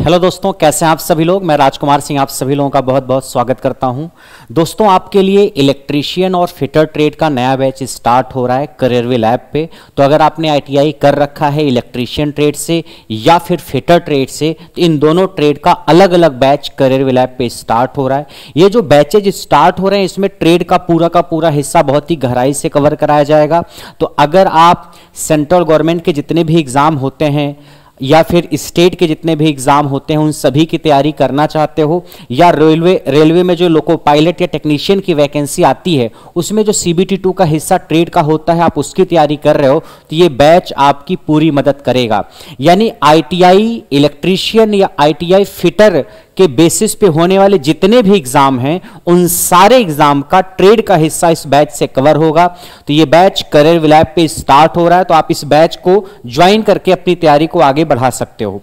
Hello दोस्तों, कैसे हैं आप सभी लोग। मैं राजकुमार सिंह आप सभी लोगों का बहुत बहुत स्वागत करता हूं। दोस्तों, आपके लिए इलेक्ट्रीशियन और फिटर ट्रेड का नया बैच स्टार्ट हो रहा है करियरविल ऐप पे। तो अगर आपने आईटीआई कर रखा है इलेक्ट्रीशियन ट्रेड से या फिर फिटर ट्रेड से, तो इन दोनों ट्रेड का अलग अलग बैच करियरविल ऐप पे स्टार्ट हो रहा है। ये जो बैचेज स्टार्ट हो रहे हैं, इसमें ट्रेड का पूरा हिस्सा बहुत ही गहराई से कवर कराया जाएगा। तो अगर आप सेंट्रल गवर्नमेंट के जितने भी एग्जाम होते हैं या फिर स्टेट के जितने भी एग्जाम होते हैं, उन सभी की तैयारी करना चाहते हो, या रेलवे में जो लोको पायलट या टेक्नीशियन की वैकेंसी आती है, उसमें जो CBT 2 का हिस्सा ट्रेड का होता है, आप उसकी तैयारी कर रहे हो, तो ये बैच आपकी पूरी मदद करेगा। यानी ITI इलेक्ट्रीशियन या ITI फिटर के बेसिस पे होने वाले जितने भी एग्जाम हैं, उन सारे एग्जाम का ट्रेड का हिस्सा इस बैच से कवर होगा। तो ये बैच करियरविल ऐप पे स्टार्ट हो रहा है, तो आप इस बैच को ज्वाइन करके अपनी तैयारी को आगे बढ़ा सकते हो।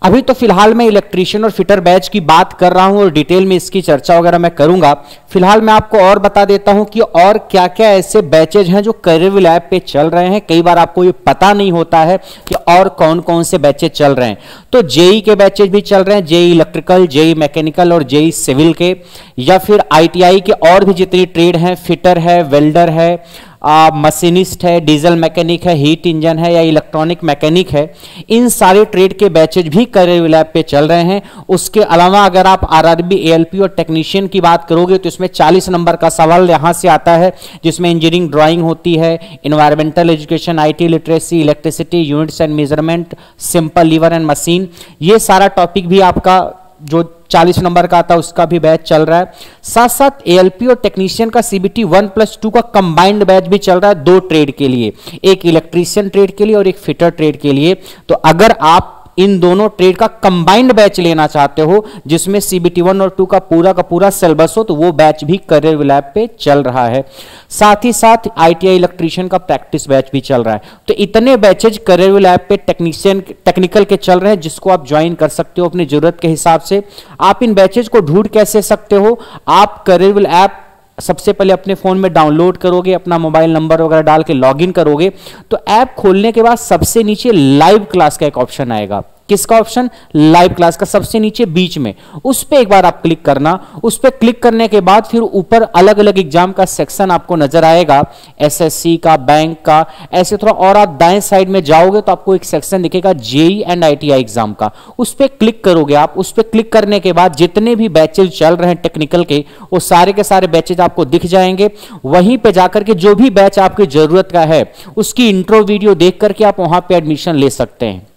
अभी तो फिलहाल मैं इलेक्ट्रीशियन और फिटर बैच की बात कर रहा हूं और डिटेल में इसकी चर्चा वगैरह मैं करूंगा। फिलहाल मैं आपको और बता देता हूं कि और क्या क्या ऐसे बैचेज हैं जो करियरविल ऐप पे चल रहे हैं। कई बार आपको ये पता नहीं होता है कि और कौन कौन से बैचेज चल रहे हैं। तो जेई के बैचेज भी चल रहे हैं, जेई इलेक्ट्रिकल, जेई मैकेनिकल और जेई सिविल के, या फिर ITI के और भी जितनी ट्रेड हैं, फिटर है, वेल्डर है, मशीनिस्ट है, डीजल मैकेनिक है, हीट इंजन है या इलेक्ट्रॉनिक मैकेनिक है, इन सारे ट्रेड के बैचेज भी करियरविल ऐप पे चल रहे हैं। उसके अलावा अगर आप RRB, ALP और टेक्नीशियन की बात करोगे, तो इसमें 40 नंबर का सवाल यहां से आता है, जिसमें इंजीनियरिंग ड्राइंग होती है, environmental education, IT literacy, electricity, units and measurement, simple lever and machine, ये सारा टॉपिक भी आपका जो 40 नंबर का आता है उसका भी बैच चल रहा है। साथ साथ ALP और टेक्नीशियन का CBT 1+2 का कंबाइंड बैच भी चल रहा है, दो ट्रेड के लिए, एक इलेक्ट्रीशियन ट्रेड के लिए और एक फिटर ट्रेड के लिए। तो अगर आप इन दोनों ट्रेड का कंबाइंड बैच लेना चाहते हो, जिसमें CBT 1 और 2 का पूरा सिलेबस हो, तो वो बैच भी करियरविल ऐप पे चल रहा है। साथ ही साथ ITI इलेक्ट्रीशियन का प्रैक्टिस बैच भी चल रहा है। तो इतने बैचेज करियरविल ऐप पे टेक्निकल के चल रहे हैं, जिसको आप ज्वाइन कर सकते हो अपनी जरूरत के हिसाब से। आप इन बैचेज को ढूंढ कैसे सकते हो? आप करियरविल ऐप सबसे पहले अपने फोन में डाउनलोड करोगे, अपना मोबाइल नंबर वगैरह डाल के लॉगिन करोगे, तो ऐप खोलने के बाद सबसे नीचे लाइव क्लास का एक ऑप्शन आएगा। किसका ऑप्शन? लाइव क्लास का, सबसे नीचे बीच में। उस पर एक बार आप क्लिक करना। उस पर क्लिक करने के बाद फिर ऊपर अलग अलग एग्जाम का सेक्शन आपको नजर आएगा, SSC का, बैंक का, ऐसे थोड़ा और आप दाएं साइड में जाओगे तो आपको एक सेक्शन दिखेगा JEE एंड ITI एग्जाम का। उस पर क्लिक करोगे आप। उस पर क्लिक करने के बाद जितने भी बैचेज चल रहे हैं टेक्निकल के, वो सारे के सारे बैचेज आपको दिख जाएंगे। वहीं पे जाकर के जो भी बैच आपकी जरूरत का है, उसकी इंट्रो वीडियो देख करके आप वहां पे एडमिशन ले सकते हैं।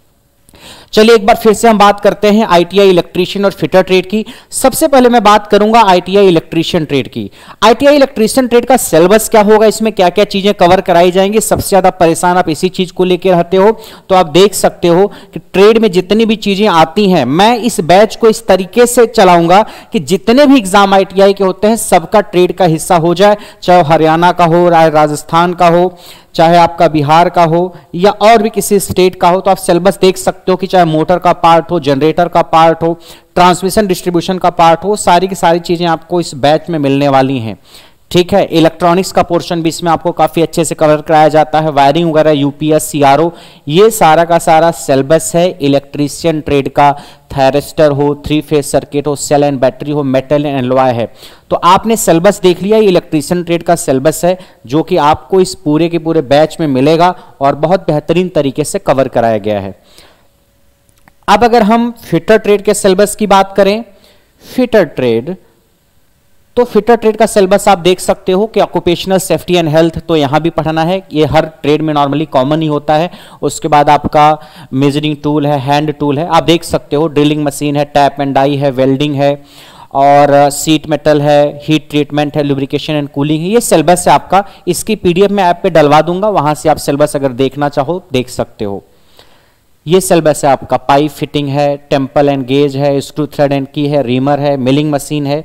चलिए एक बार फिर से हम बात करते हैं ITI इलेक्ट्रीशियन और फिटर ट्रेड की। सबसे पहले मैं बात करूंगा ITI इलेक्ट्रीशियन ट्रेड की। ITI इलेक्ट्रीशियन ट्रेड का सिलेबस क्या होगा, इसमें क्या क्या चीजें कवर कराई जाएंगी। सबसे ज्यादा परेशान आप इसी चीज को लेकर रहते हो, तो आप देख सकते हो कि ट्रेड में जितनी भी चीजें आती हैं, मैं इस बैच को इस तरीके से चलाऊंगा कि जितने भी एग्जाम ITI के होते हैं, सबका ट्रेड का हिस्सा हो जाए, चाहे हरियाणा का हो, राजस्थान का हो, चाहे आपका बिहार का हो या और भी किसी स्टेट का हो। तो आप सिलेबस देख सकते हो कि चाहे मोटर का पार्ट हो, जनरेटर का पार्ट हो, ट्रांसमिशन डिस्ट्रीब्यूशन का पार्ट हो, सारी की सारी चीजें आपको इस बैच में मिलने वाली हैं। ठीक है, इलेक्ट्रॉनिक्स का पोर्शन भी इसमें आपको काफी अच्छे से कवर कराया जाता है, वायरिंग वगैरह, UPS, CRO, ये सारा का सारा सिलेबस है इलेक्ट्रीशियन ट्रेड का। थायरिस्टर हो, 3 फेज सर्किट हो, सेल एंड बैटरी हो, मेटल एंड एलॉय है। तो आपने सिलेबस देख लिया, इलेक्ट्रीशियन ट्रेड का सिलेबस है, जो कि आपको इस पूरे के पूरे बैच में मिलेगा और बहुत बेहतरीन तरीके से कवर कराया गया है। अब अगर हम फिटर ट्रेड के सिलेबस की बात करें, फिटर ट्रेड, तो फिटर ट्रेड का सिलेबस आप देख सकते हो कि ऑक्यूपेशनल सेफ्टी एंड हेल्थ तो यहां भी पढ़ना है, ये हर ट्रेड में नॉर्मली कॉमन ही होता है। उसके बाद आपका मेजरिंग टूल है, हैंड टूल है, आप देख सकते हो, ड्रिलिंग मशीन है, टैप एंड डाई है, वेल्डिंग है और सीट मेटल है, हीट ट्रीटमेंट है, लुब्रिकेशन एंड कूलिंग है। ये सिलेबस है आपका। इसकी PDF में ऐप पे डलवा दूंगा, वहां से आप सिलेबस अगर देखना चाहो देख सकते हो। ये सिलेबस है आपका। पाइप फिटिंग है, टेम्पल एंड गेज है, स्क्रू थ्रेड एंड की है, रीमर है, मिलिंग मशीन है।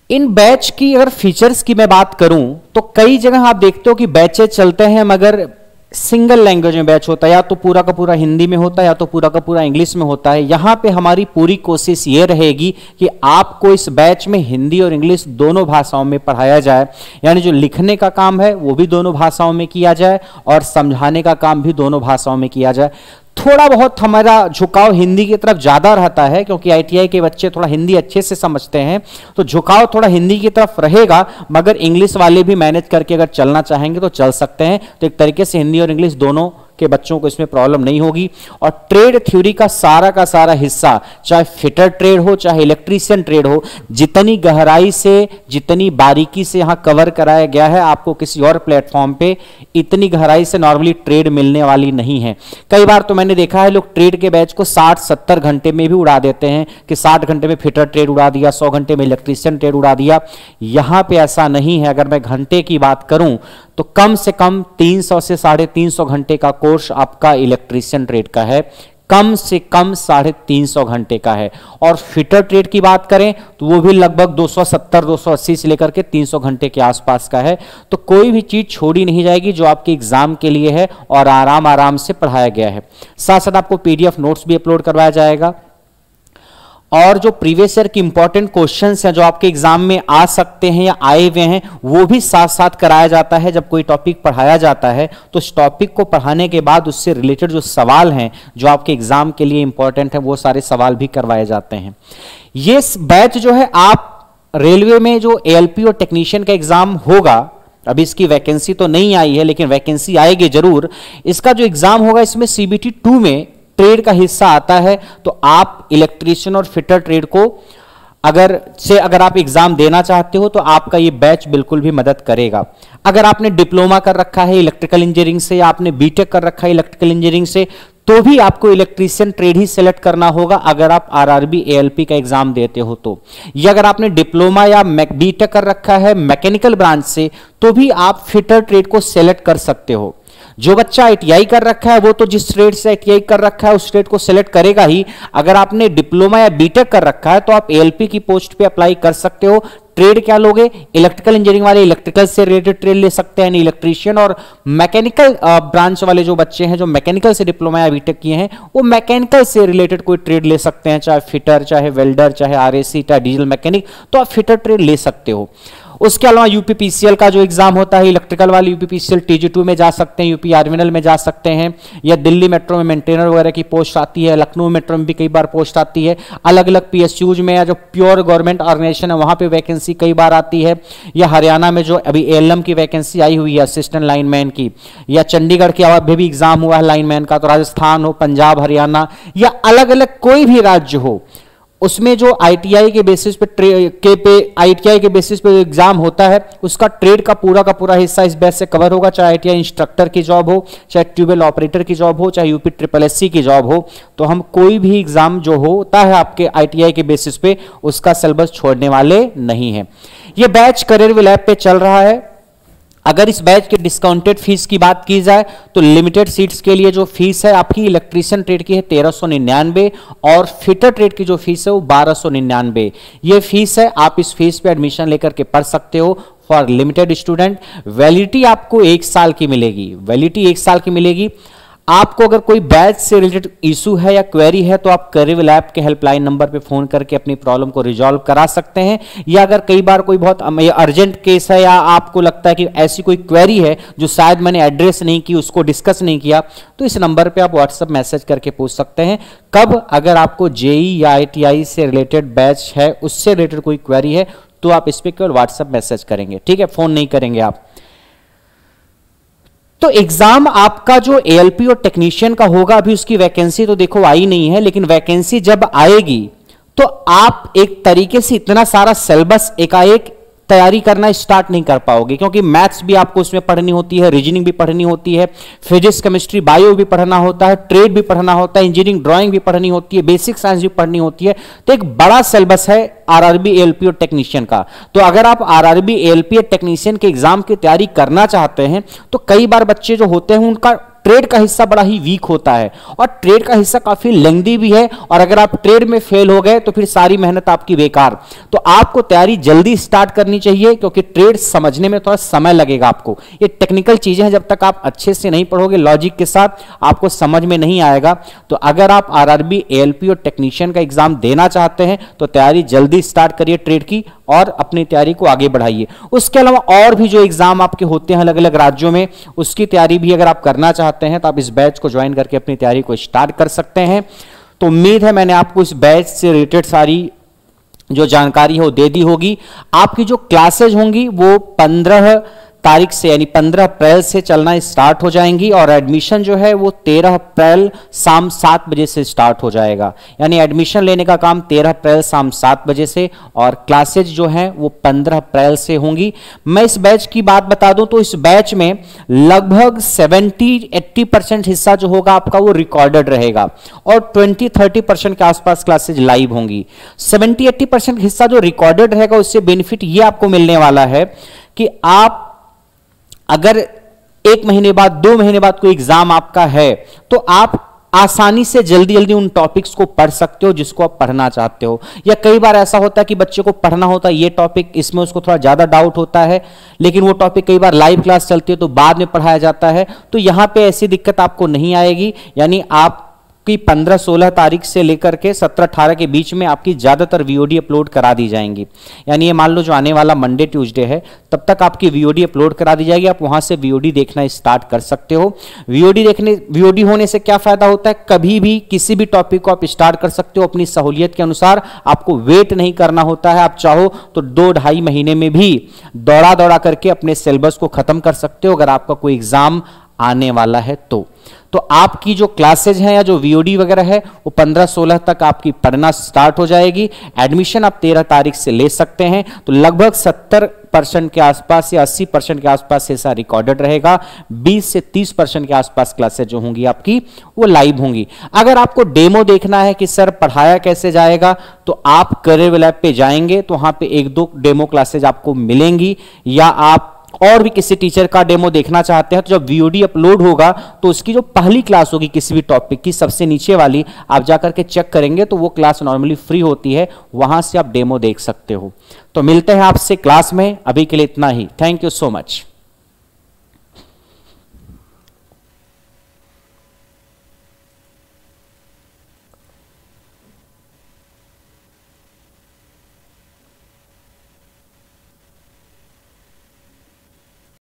इन बैच की अगर फीचर्स की मैं बात करूं, तो कई जगह आप देखते हो कि बैचेज चलते हैं मगर सिंगल लैंग्वेज में बैच होता है, या तो पूरा का पूरा हिंदी में होता है या तो पूरा का पूरा इंग्लिश में होता है। यहां पे हमारी पूरी कोशिश ये रहेगी कि आपको इस बैच में हिंदी और इंग्लिश दोनों भाषाओं में पढ़ाया जाए, यानी जो लिखने का काम है वो भी दोनों भाषाओं में किया जाए और समझाने का काम भी दोनों भाषाओं में किया जाए, थोड़ा बहुत हमारा झुकाव हिंदी की तरफ ज़्यादा रहता है, क्योंकि आईटीआई के बच्चे थोड़ा हिंदी अच्छे से समझते हैं, तो झुकाव थोड़ा हिंदी की तरफ रहेगा। मगर इंग्लिश वाले भी मैनेज करके अगर चलना चाहेंगे तो चल सकते हैं। तो एक तरीके से हिंदी और इंग्लिश दोनों के बच्चों को इसमें प्रॉब्लम नहीं होगी। और ट्रेड थ्योरी का सारा हिस्सा, चाहे फिटर ट्रेड हो चाहे इलेक्ट्रीशियन ट्रेड हो, जितनी गहराई से जितनी बारीकी से यहाँ कवर कराया गया है, आपको किसी और प्लेटफॉर्म पे इतनी गहराई से नॉर्मली ट्रेड मिलने वाली नहीं है। कई बार तो मैंने देखा है लोग ट्रेड के बैच को 60-70 घंटे में भी उड़ा देते हैं कि 60 घंटे में फिटर ट्रेड उड़ा दिया, 100 घंटे में इलेक्ट्रीशियन ट्रेड उड़ा दिया। यहाँ पे ऐसा नहीं है। अगर मैं घंटे की बात करूं तो कम से कम 300 से 350 घंटे का कोर्स आपका इलेक्ट्रीशियन ट्रेड का है, कम से कम 350 घंटे का है। और फिटर ट्रेड की बात करें तो वो भी लगभग 270-280 से लेकर के 300 घंटे के आसपास का है। तो कोई भी चीज छोड़ी नहीं जाएगी जो आपके एग्जाम के लिए है, और आराम से पढ़ाया गया है। साथ साथ आपको पीडीएफ नोट्स भी अपलोड करवाया जाएगा, और जो प्रीवियस ईयर की इंपॉर्टेंट क्वेश्चंस हैं जो आपके एग्जाम में आ सकते हैं या आए हुए हैं, वो भी साथ साथ कराया जाता है। जब कोई टॉपिक पढ़ाया जाता है तो उस टॉपिक को पढ़ाने के बाद उससे रिलेटेड जो सवाल हैं जो आपके एग्जाम के लिए इंपॉर्टेंट हैं, वो सारे सवाल भी करवाए जाते हैं। ये बैच जो है, आप रेलवे में जो एएलपी और टेक्नीशियन का एग्जाम होगा, अभी इसकी वैकेंसी तो नहीं आई है लेकिन वैकेंसी आएगी जरूर। इसका जो एग्जाम होगा इसमें सीबीटी 2 में ट्रेड का हिस्सा आता है। तो आप इलेक्ट्रीशियन और फिटर ट्रेड को अगर आप एग्जाम देना चाहते हो तो आपका ये बैच बिल्कुल भी मदद करेगा। अगर आपने डिप्लोमा कर रखा है इलेक्ट्रिकल इंजीनियरिंग से, या आपने बीटेक कर रखा है इलेक्ट्रिकल इंजीनियरिंग से, तो भी आपको इलेक्ट्रीशियन ट्रेड ही सेलेक्ट करना होगा अगर आप आरआरबी एएलपी का एग्जाम देते हो तो। या अगर आपने डिप्लोमा या बीटेक कर रखा है मैकेनिकल ब्रांच से, तो भी आप फिटर ट्रेड को सेलेक्ट कर सकते हो। जो बच्चा आईटीआई कर रखा है वो तो जिस ट्रेड से आईटीआई कर रखा है उस ट्रेड को सिलेक्ट करेगा ही। अगर आपने डिप्लोमा या बीटेक कर रखा है तो आप एएलपी की पोस्ट पे अप्लाई कर सकते हो। ट्रेड क्या लोगे? इलेक्ट्रिकल इंजीनियरिंग वाले इलेक्ट्रिकल से रिलेटेड ट्रेड ले सकते हैं, इलेक्ट्रीशियन और मैकेनिकल ब्रांच वाले जो बच्चे हैं जो मैकेनिकल से डिप्लोमा या बीटेक किए हैं, वो मैकेनिकल से रिलेटेड कोई ट्रेड ले सकते हैं, चाहे फिटर, चाहे वेल्डर, चाहे आरएसी, चाहे डीजल मैकेनिक, तो आप फिटर ट्रेड ले सकते हो। उसके अलावा यूपीपीसीएल का जो एग्जाम होता है इलेक्ट्रिकल वाले, यूपीपीसीएल टीजी2 में जा सकते हैं, यूपी आर्मिनल में जा सकते हैं, या दिल्ली मेट्रो में मेंटेनर वगैरह की पोस्ट आती है, लखनऊ मेट्रो में भी कई बार पोस्ट आती है, अलग अलग पीएसयूज में या जो प्योर गवर्नमेंट ऑर्गेनाइजेशन है वहां पे वैकेंसी कई बार आती है, या हरियाणा में जो अभी एएलएम की वैकेंसी आई हुई है असिस्टेंट लाइनमैन की, या चंडीगढ़ के अभी भी एग्जाम हुआ है लाइनमैन का, तो राजस्थान हो, पंजाब, हरियाणा, या अलग अलग कोई भी राज्य हो, उसमें जो आईटीआई के बेसिस पे आईटीआई के बेसिस पे एग्जाम होता है उसका ट्रेड का पूरा हिस्सा इस बैच से कवर होगा। चाहे आईटीआई इंस्ट्रक्टर की जॉब हो, चाहे ट्यूबवेल ऑपरेटर की जॉब हो, चाहे यूपी SSSC की जॉब हो, तो हम कोई भी एग्जाम जो होता है आपके आईटीआई के बेसिस पे उसका सिलेबस छोड़ने वाले नहीं है। ये बैच करियर लैब पे चल रहा है। अगर इस बैच के डिस्काउंटेड फीस की बात की जाए तो लिमिटेड सीट्स के लिए जो फीस है आपकी इलेक्ट्रीशियन ट्रेड की है 1399, और फिटर ट्रेड की जो फीस है वो 1299 ये फीस है। आप इस फीस पे एडमिशन लेकर के पढ़ सकते हो फॉर लिमिटेड स्टूडेंट। वैलिडिटी आपको 1 साल की मिलेगी, वैलिडिटी 1 साल की मिलेगी। आपको अगर कोई बैच से रिलेटेड इशू है या क्वेरी है तो आप करियर लैब के हेल्पलाइन नंबर पे फोन करके अपनी प्रॉब्लम को रिजॉल्व करा सकते हैं। या अगर कई बार कोई बहुत अर्जेंट केस है या आपको लगता है कि ऐसी कोई क्वेरी है जो शायद मैंने एड्रेस नहीं की, उसको डिस्कस नहीं किया, तो इस नंबर पे आप व्हाट्सएप मैसेज करके पूछ सकते हैं। कब? अगर आपको जेई या आईटीआई से रिलेटेड बैच है उससे रिलेटेड कोई क्वेरी है तो आप इस पर केवल व्हाट्सएप मैसेज करेंगे, ठीक है, फोन नहीं करेंगे आप। तो एग्जाम आपका जो एएलपी और टेक्नीशियन का होगा, अभी उसकी वैकेंसी तो देखो आई नहीं है, लेकिन वैकेंसी जब आएगी तो आप एक तरीके से इतना सारा सिलेबस एकाएक तैयारी करना स्टार्ट नहीं कर पाओगे, क्योंकि मैथ्स भी आपको उसमें पढ़नी होती है, रीजनिंग भी पढ़नी होती है, फिजिक्स, केमिस्ट्री, बायो भी पढ़ना होता है, ट्रेड भी पढ़ना होता है, इंजीनियरिंग ड्राइंग भी पढ़नी होती है, बेसिक साइंस भी पढ़नी होती है। तो एक बड़ा सिलेबस है आरआरबी एएलपी और टेक्नीशियन का। तो अगर आप आरआरबी एएलपी और टेक्नीशियन के एग्जाम की तैयारी करना चाहते हैं तो कई बार बच्चे जो होते हैं उनका ट्रेड का हिस्सा बड़ा ही वीक होता है, और ट्रेड का हिस्सा काफी लेंथी भी है, और अगर आप ट्रेड में फेल हो गए तो फिर सारी मेहनत आपकी बेकार। तो आपको तैयारी जल्दी स्टार्ट करनी चाहिए, क्योंकि ट्रेड समझने में थोड़ा समय लगेगा आपको। ये टेक्निकल चीजें हैं, जब तक आप अच्छे से नहीं पढ़ोगे लॉजिक के साथ आपको समझ में नहीं आएगा। तो अगर आप आरआरबी एएलपी और टेक्नीशियन का एग्जाम देना चाहते हैं तो तैयारी जल्दी स्टार्ट करिए ट्रेड की, और अपनी तैयारी को आगे बढ़ाइए। उसके अलावा और भी जो एग्जाम आपके होते हैं अलग अलग राज्यों में, उसकी तैयारी भी अगर आप करना चाहते चाहते हैं तो आप इस बैच को ज्वाइन करके अपनी तैयारी को स्टार्ट कर सकते हैं। तो उम्मीद है मैंने आपको इस बैच से रिलेटेड सारी जो जानकारी है वो दे दी होगी। आपकी जो क्लासेज होंगी वो 15 तारीख से यानी 15 अप्रैल से चलना स्टार्ट हो जाएंगी और एडमिशन जो है वो 13 अप्रैल शाम 7 बजे से स्टार्ट हो जाएगा। यानी एडमिशन लेने का काम 13 अप्रैल शाम 7 बजे से और क्लासेज जो हैं वो 15 अप्रैल से होंगी। मैं इस बैच की बात बता दूं तो इस बैच में लगभग 70-80% हिस्सा जो होगा आपका वो रिकॉर्डेड रहेगा और 20-30% के आसपास क्लासेज लाइव होंगी। 70-80% हिस्सा जो रिकॉर्डेड रहेगा उससे बेनिफिट ये आपको मिलने वाला है कि आप अगर 1 महीने बाद 2 महीने बाद कोई एग्जाम आपका है तो आप आसानी से जल्दी जल्दी उन टॉपिक्स को पढ़ सकते हो जिसको आप पढ़ना चाहते हो। या कई बार ऐसा होता है कि बच्चे को पढ़ना होता है ये टॉपिक, इसमें उसको थोड़ा ज्यादा डाउट होता है, लेकिन वो टॉपिक कई बार लाइव क्लास चलती है तो बाद में पढ़ाया जाता है। तो यहां पे ऐसी दिक्कत आपको नहीं आएगी। यानी आप की 15-16 तारीख से लेकर के 17-18 के बीच में आपकी ज्यादातर वीओडी अपलोड करा दी जाएंगी। यानी ये मान लो जो आने वाला मंडे ट्यूसडे है तब तक आपकी वीओडी अपलोड करा दी जाएगी। आप वहां से वीओडी देखना स्टार्ट कर सकते हो। वीओडी होने से क्या फायदा होता है, कभी भी किसी भी टॉपिक को आप स्टार्ट कर सकते हो अपनी सहूलियत के अनुसार। आपको वेट नहीं करना होता है। आप चाहो तो 2-2.5 महीने में भी दौड़ा दौड़ा करके अपने सिलेबस को खत्म कर सकते हो अगर आपका कोई एग्जाम आने वाला है तो आपकी जो क्लासेज हैं या जो वीओडी वगैरह है वो 15-16 तक आपकी पढ़ना स्टार्ट हो जाएगी। एडमिशन आप 13 तारीख से ले सकते हैं। तो लगभग 70% के आसपास या 80% के आसपास हिस्सा रिकॉर्डेड रहेगा। 20 से 30% के आसपास क्लासेज जो होंगी आपकी वो लाइव होंगी। अगर आपको डेमो देखना है कि सर पढ़ाया कैसे जाएगा तो आप करियर लैब पे जाएंगे तो वहां पे 1-2 डेमो क्लासेज आपको मिलेंगी। या आप और भी किसी टीचर का डेमो देखना चाहते हैं तो जब वीओडी अपलोड होगा तो उसकी जो पहली क्लास होगी किसी भी टॉपिक की सबसे नीचे वाली आप जाकर के चेक करेंगे तो वो क्लास नॉर्मली फ्री होती है, वहां से आप डेमो देख सकते हो। तो मिलते हैं आपसे क्लास में, अभी के लिए इतना ही। Thank you so much.